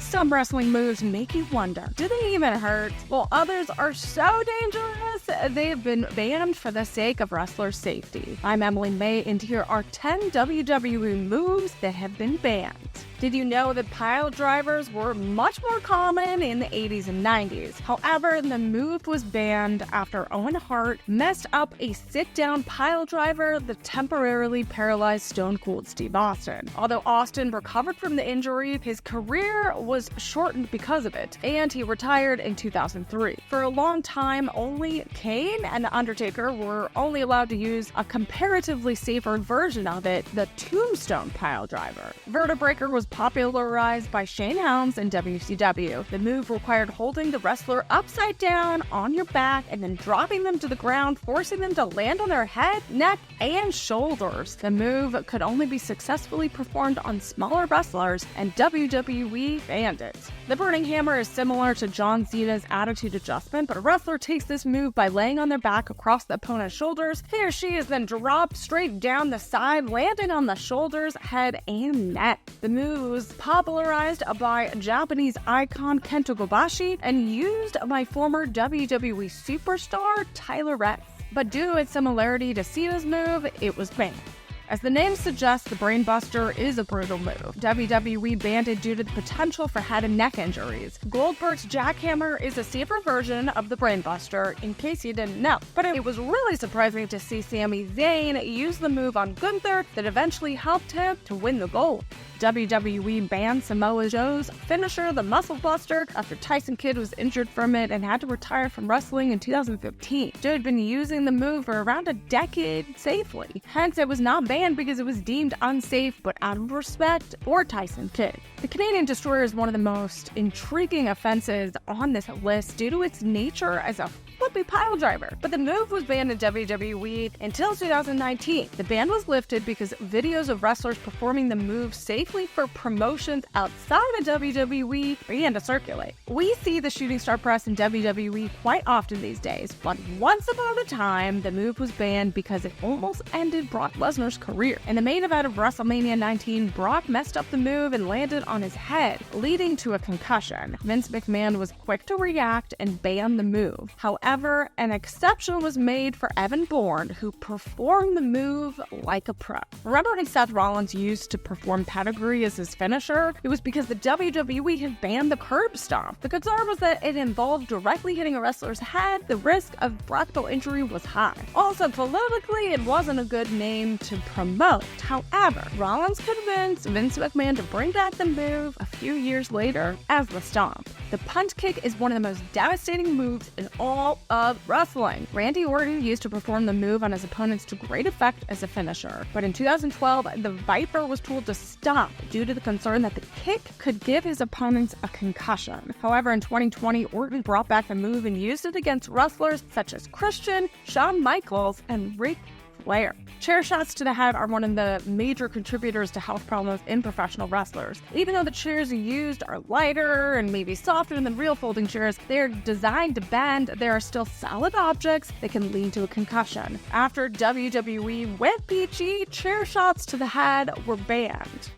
Some wrestling moves make you wonder, do they even hurt? While others are so dangerous, they have been banned for the sake of wrestlers' safety. I'm Emily May, and here are 10 WWE moves that have been banned. Did you know that pile drivers were much more common in the 80s and 90s? However, the move was banned after Owen Hart messed up a sit-down pile driver that temporarily paralyzed Stone Cold Steve Austin. Although Austin recovered from the injury, his career was shortened because of it, and he retired in 2003. For a long time, only Kane and The Undertaker were only allowed to use a comparatively safer version of it, the Tombstone pile driver. Verti-breaker was popularized by Shane Helms in WCW. The move required holding the wrestler upside down on your back and then dropping them to the ground, forcing them to land on their head, neck, and shoulders. The move could only be successfully performed on smaller wrestlers, and WWE banned it. The burning hammer is similar to John Cena's attitude adjustment, but a wrestler takes this move by laying on their back across the opponent's shoulders. He or she is then dropped straight down the side, landing on the shoulders, head, and neck. The move was popularized by Japanese icon Kento Kobashi and used by former WWE superstar Tyler Reks. But due to its similarity to Cena's move, it was banned. As the name suggests, the BrainBuster is a brutal move. WWE banned it due to the potential for head and neck injuries. Goldberg's jackhammer is a safer version of the BrainBuster, in case you didn't know. But it was really surprising to see Sami Zayn use the move on Gunther that eventually helped him to win the gold. WWE banned Samoa Joe's finisher, the Muscle Buster, after Tyson Kidd was injured from it and had to retire from wrestling in 2015. Joe had been using the move for around a decade safely. Hence, it was not banned because it was deemed unsafe, but out of respect for Tyson Kidd. The Canadian Destroyer is one of the most intriguing offenses on this list due to its nature as a flippy pile driver, but the move was banned in WWE until 2019. The ban was lifted because videos of wrestlers performing the move safely for promotions outside of WWE began to circulate. We see the shooting star press in WWE quite often these days, but once upon a time, the move was banned because it almost ended Brock Lesnar's career. In the main event of WrestleMania 19, Brock messed up the move and landed on his head, leading to a concussion. Vince McMahon was quick to react and ban the move. However, an exception was made for Evan Bourne, who performed the move like a pro. Remember when Seth Rollins used to perform pedigree as his finisher? It was because the WWE had banned the Curb Stomp. The concern was that it involved directly hitting a wrestler's head. The risk of practical injury was high. Also, politically, it wasn't a good name to promote. However, Rollins convinced Vince McMahon to bring back the move a few years later as the Stomp. The Punt Kick is one of the most devastating moves in all of wrestling. Randy Orton used to perform the move on his opponents to great effect as a finisher, but in 2012, the Viper was told to stop due to the concern that the kick could give his opponents a concussion. However, in 2020, Orton brought back the move and used it against wrestlers such as Christian, Shawn Michaels, and Ric Flair. Chair shots to the head are one of the major contributors to health problems in professional wrestlers. Even though the chairs used are lighter and maybe softer than real folding chairs, they're designed to bend. There are still solid objects that can lead to a concussion. After WWE went PG, chair shots to the head were banned.